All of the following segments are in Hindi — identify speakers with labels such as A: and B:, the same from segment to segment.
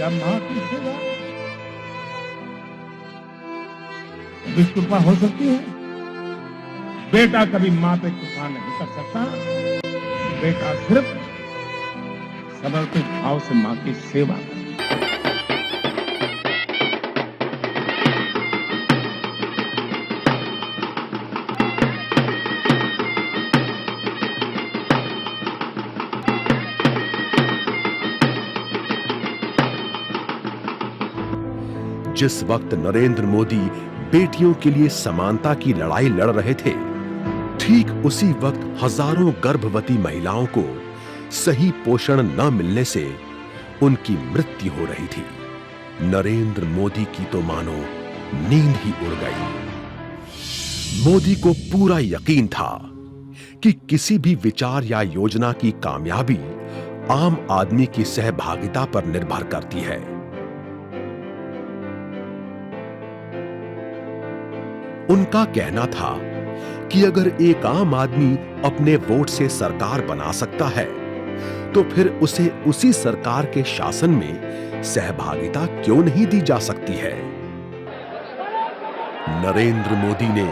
A: क्या मां की सेवा? कभी कृपा हो सकती है? बेटा कभी मां पे कृपा नहीं कर सकता। बेटा सिर्फ समर्पित भाव से मां की सेवा करता है।
B: जिस वक्त नरेंद्र मोदी बेटियों के लिए समानता की लड़ाई लड़ रहे थे, ठीक उसी वक्त हजारों गर्भवती महिलाओं को सही पोषण न मिलने से उनकी मृत्यु हो रही थी। नरेंद्र मोदी की तो मानो नींद ही उड़ गई। मोदी को पूरा यकीन था कि किसी भी विचार या योजना की कामयाबी आम आदमी की सहभागिता पर निर्भर करती है। उनका कहना था कि अगर एक आम आदमी अपने वोट से सरकार बना सकता है, तो फिर उसे उसी सरकार के शासन में सहभागिता क्यों नहीं दी जा सकती है। नरेंद्र मोदी ने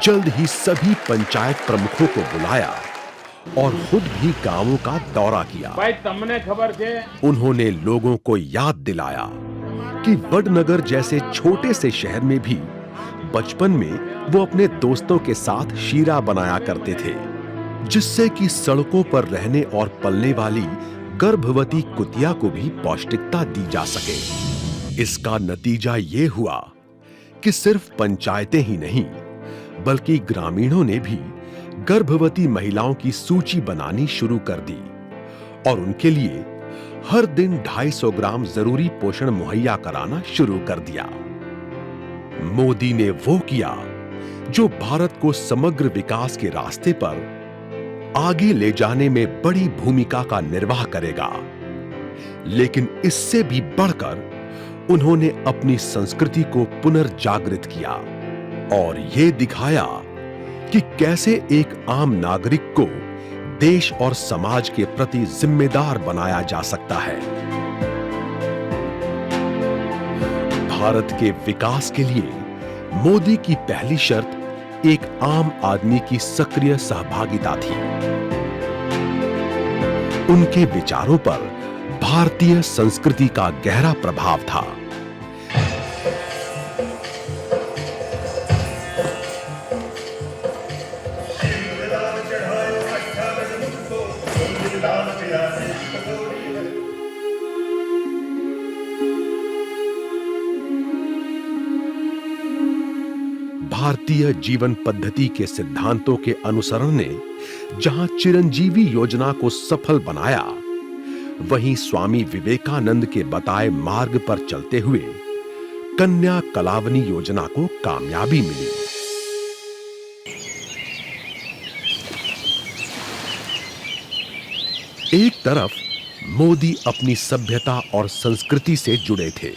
B: जल्द ही सभी पंचायत प्रमुखों को बुलाया और खुद भी गांवों का दौरा किया।
A: भाई तमने खबर छे?
B: उन्होंने लोगों को याद दिलाया कि वडनगर जैसे छोटे से शहर में भी बचपन में वो अपने दोस्तों के साथ शीरा बनाया करते थे, जिससे कि सड़कों पर रहने और पलने वाली गर्भवती कुतिया को भी पौष्टिकता दी जा सके। इसका नतीजा ये हुआ कि सिर्फ पंचायतें ही नहीं, बल्कि ग्रामीणों ने भी गर्भवती महिलाओं की सूची बनानी शुरू कर दी और उनके लिए हर दिन 250 ग्राम जरूरी पोषण मुहैया कराना शुरू कर दिया। मोदी ने वो किया जो भारत को समग्र विकास के रास्ते पर आगे ले जाने में बड़ी भूमिका का निर्वाह करेगा। लेकिन इससे भी बढ़कर उन्होंने अपनी संस्कृति को पुनर्जागृत किया और ये दिखाया कि कैसे एक आम नागरिक को देश और समाज के प्रति जिम्मेदार बनाया जा सकता है। भारत के विकास के लिए मोदी की पहली शर्त एक आम आदमी की सक्रिय सहभागिता थी। उनके विचारों पर भारतीय संस्कृति का गहरा प्रभाव था। भारतीय जीवन पद्धति के सिद्धांतों के अनुसरण ने जहां चिरंजीवी योजना को सफल बनाया, वहीं स्वामी विवेकानंद के बताए मार्ग पर चलते हुए कन्या कलावनी योजना को कामयाबी मिली। एक तरफ मोदी अपनी सभ्यता और संस्कृति से जुड़े थे,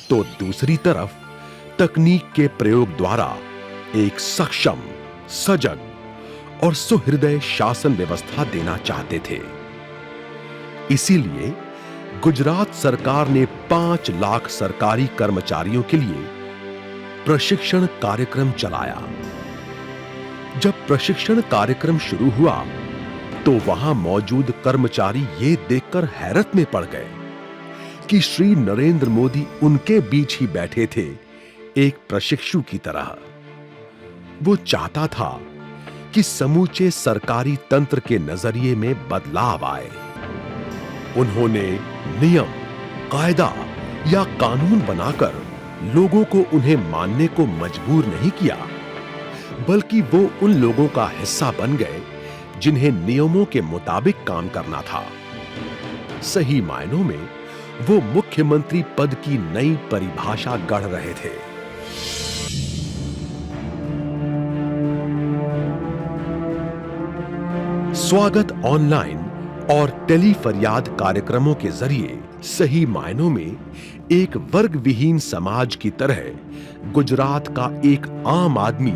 B: तो दूसरी तरफ तकनीक के प्रयोग द्वारा एक सक्षम, सजग और सुहृदय शासन व्यवस्था देना चाहते थे। इसीलिए गुजरात सरकार ने 5 लाख सरकारी कर्मचारियों के लिए प्रशिक्षण कार्यक्रम चलाया। जब प्रशिक्षण कार्यक्रम शुरू हुआ, तो वहां मौजूद कर्मचारी ये देखकर हैरत में पड़ गए कि श्री नरेंद्र मोदी उनके बीच ही बैठे थे, एक प्रशिक्षु की तरह। वो चाहता था कि समूचे सरकारी तंत्र के नजरिए में बदलाव आए। उन्होंने नियम, कायदा या कानून बनाकर लोगों को उन्हें मानने को मजबूर नहीं किया, बल्कि वो उन लोगों का हिस्सा बन गए जिन्हें नियमों के मुताबिक काम करना था। सही मायनों में वो मुख्यमंत्री पद की नई परिभाषा गढ़ रहे थे। स्वागत ऑनलाइन और टेली फरियाद कार्यक्रमों के जरिए सही मायनों में एक वर्ग विहीन समाज की तरह गुजरात का एक आम आदमी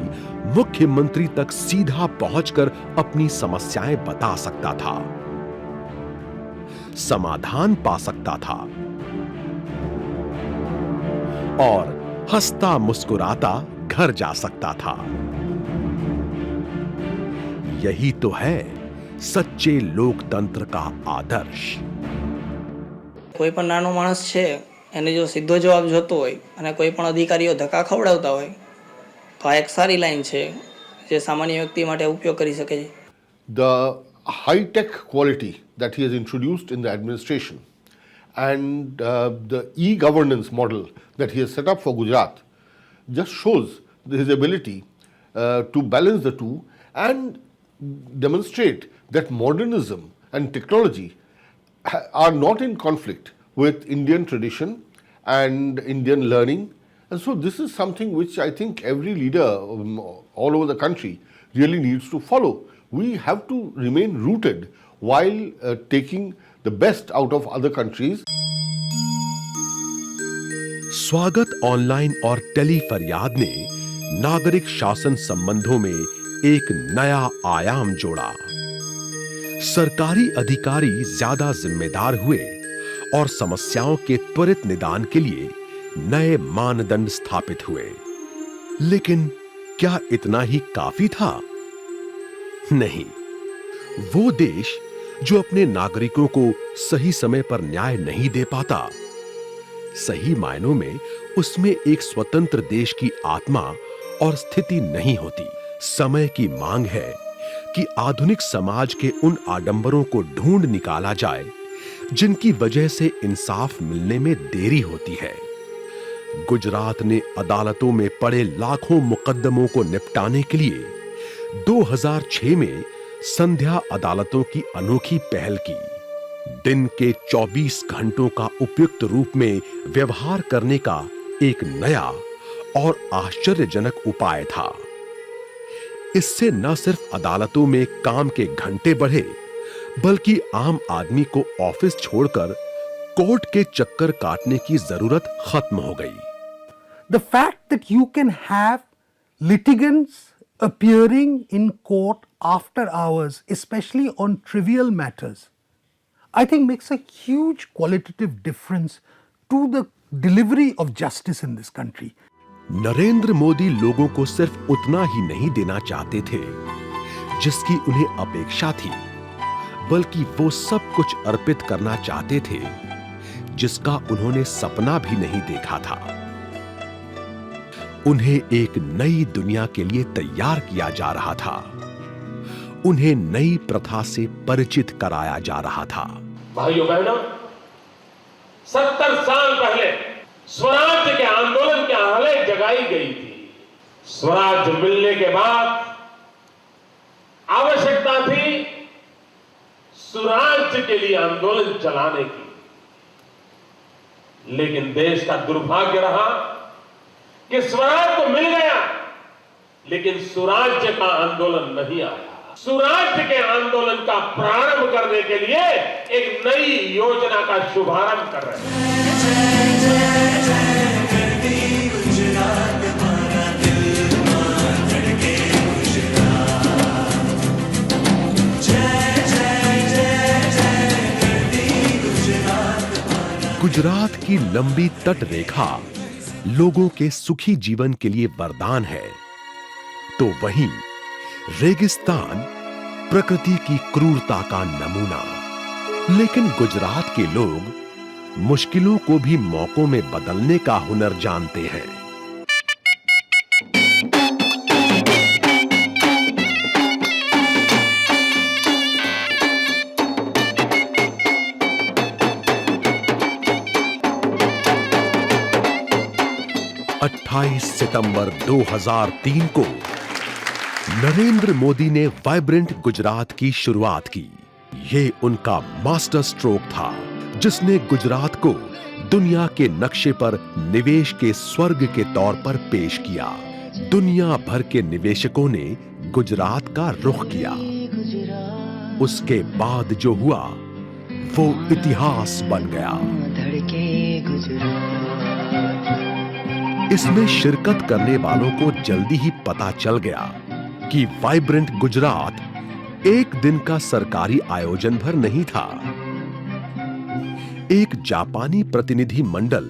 B: मुख्यमंत्री तक सीधा पहुंचकर अपनी समस्याएं बता सकता था, समाधान पा सकता था। और हंसता मुस्कुराता घर जा सकता था। यही तो है सच्चे लोकतंत्र का आदर्श।
C: કોઈ પણ નાનો માણસ છે એને જો સીધો જવાબ જોતો હોય અને કોઈ પણ અધિકારીઓ ધક્કા ખવડાવતા હોય તો આ એક સારી લાઈન છે જે સામાન્ય વ્યક્તિ માટે ઉપયોગ કરી શકે છે.
D: The high-tech quality that he has introduced in the administration and the e-governance model that he has set up for Gujarat just shows his ability to balance the two and demonstrate that modernism and technology are not in conflict with Indian tradition and Indian learning. And so this is something which I think every leader all over the country really needs to follow. We have to remain rooted while taking the best out of other countries.
B: स्वागत ऑनलाइन और टेली फरियाद ने नागरिक शासन संबंधों में एक नया आयाम जोड़ा। सरकारी अधिकारी ज्यादा जिम्मेदार हुए और समस्याओं के त्वरित निदान के लिए नए मानदंड स्थापित हुए। लेकिन क्या इतना ही काफी था? नहीं। वो देश जो अपने नागरिकों को सही समय पर न्याय नहीं दे पाता, सही मायनों में उसमें एक स्वतंत्र देश की आत्मा और स्थिति नहीं होती। समय की मांग है कि आधुनिक समाज के उन आडंबरों को ढूंढ निकाला जाए जिनकी वजह से इंसाफ मिलने में देरी होती है। गुजरात ने अदालतों में पड़े लाखों मुकद्दमों को निपटाने के लिए 2006 में संध्या अदालतों की अनोखी पहल की। दिन के 24 घंटों का उपयुक्त रूप में व्यवहार करने का एक नया और आश्चर्यजनक उपाय था। इससे न सिर्फ अदालतों में काम के घंटे बढ़े, बल्कि आम आदमी को ऑफिस छोड़कर कोर्ट के चक्कर काटने की जरूरत खत्म हो गई।
E: The fact that you can have litigants appearing in court after hours, especially on trivial matters, I think makes a huge qualitative difference to the delivery of justice in this country.
B: Narendra Modi लोगों को सिर्फ उतना ही नहीं देना चाहते थे जिसकी उन्हें अपेक्षा थी, बल्कि वो सब कुछ अर्पित करना चाहते थे जिसका उन्होंने सपना भी नहीं देखा था। उन्हें एक नई दुनिया के लिए तैयार किया जा रहा था। उन्हें नई प्रथा से परिचित कराया जा रहा था।
F: भाइयों बहनों, 70 साल पहले स्वराज के आंदोलन की आहलें जगाई गई थी। स्वराज मिलने के बाद आवश्यकता थी स्वराज के लिए आंदोलन चलाने की, लेकिन देश का दुर्भाग्य रहा कि स्वराज तो मिल गया, लेकिन सुराज्य का आंदोलन नहीं आया। सुराज्य के आंदोलन का प्रारंभ करने के लिए एक नई योजना का शुभारंभ कर रहे हैं।
B: गुजरात की लंबी तट रेखा लोगों के सुखी जीवन के लिए वरदान है, तो वहीं रेगिस्तान प्रकृति की क्रूरता का नमूना। लेकिन गुजरात के लोग मुश्किलों को भी मौकों में बदलने का हुनर जानते हैं। सितंबर 2003 को नरेंद्र मोदी ने वाइब्रेंट गुजरात की शुरुआत की। ये उनका मास्टर स्ट्रोक था जिसने गुजरात को दुनिया के नक्शे पर निवेश के स्वर्ग के तौर पर पेश किया। दुनिया भर के निवेशकों ने गुजरात का रुख किया। उसके बाद जो हुआ वो इतिहास बन गया। इसमें शिरकत करने वालों को जल्दी ही पता चल गया कि वाइब्रेंट गुजरात एक दिन का सरकारी आयोजन भर नहीं था। एक जापानी प्रतिनिधि मंडल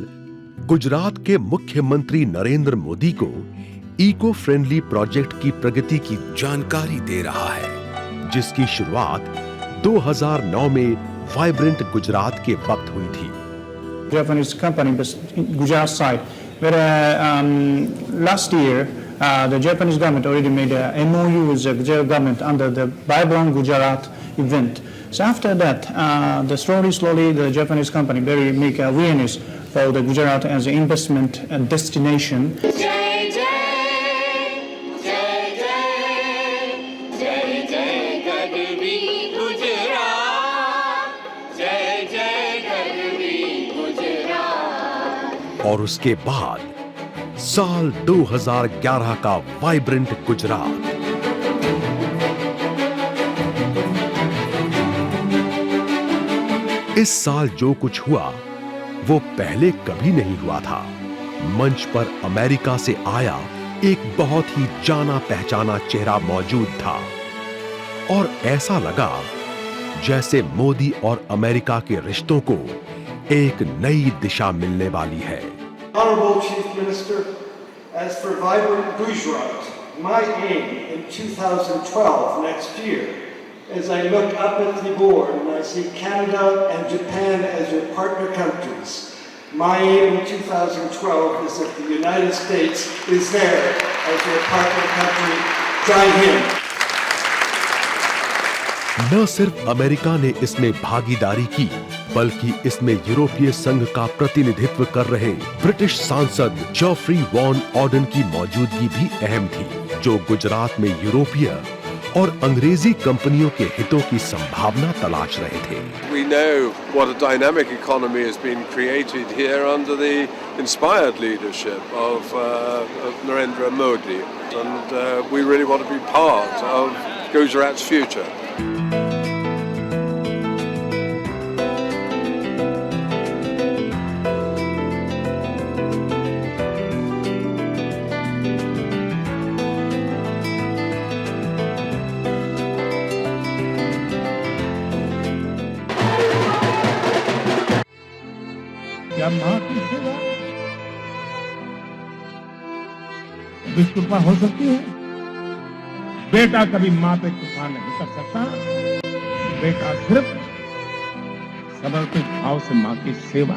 B: गुजरात के मुख्यमंत्री नरेंद्र मोदी को इको फ्रेंडली प्रोजेक्ट की प्रगति की जानकारी दे रहा है, जिसकी शुरुआत 2009 में वाइब्रेंट गुजरात के वक्त हुई थी।
G: Japanese company, but Gujarat side, where last year the Japanese government already made a MOU with the Gujarat government under the Vibrant Gujarat event. So after that, slowly the Japanese company make awareness for the Gujarat as an investment destination.
H: जय जय जय जय जय जय गढ़वी गुजरात, जय जय गढ़वी गुजरात।
B: और उसके बाद साल 2011 का वाइब्रेंट गुजरात। इस साल जो कुछ हुआ वो पहले कभी नहीं हुआ था। मंच पर अमेरिका से आया एक बहुत ही जाना पहचाना चेहरा मौजूद था और ऐसा लगा जैसे मोदी और अमेरिका के रिश्तों को एक नई दिशा मिलने वाली है।
I: Honorable Chief Minister, as for Vibrant Gujarat, my aim in 2012 next year, as I look up at the board and I see Canada and Japan as your partner countries, my aim in 2012 is that the United States is there as your partner country. Jai Hind.
B: न सिर्फ अमेरिका ने इसमें भागीदारी की, बल्कि इसमें यूरोपीय संघ का प्रतिनिधित्व कर रहे ब्रिटिश सांसद जॉफ्री वॉन ऑर्डन की मौजूदगी भी अहम थी, जो गुजरात में यूरोपीय और अंग्रेजी कंपनियों के हितों की संभावना तलाश रहे थे।
J: We know what a dynamic economy has been created here under the inspired leadership of Narendra Modi, and we really want to be part of Gujarat's future.
A: क्या मां की सेवा विश्वकृपा हो सकती है? बेटा कभी मां पे कृपा नहीं कर सकता। बेटा सिर्फ समर्पित भाव से मां की सेवा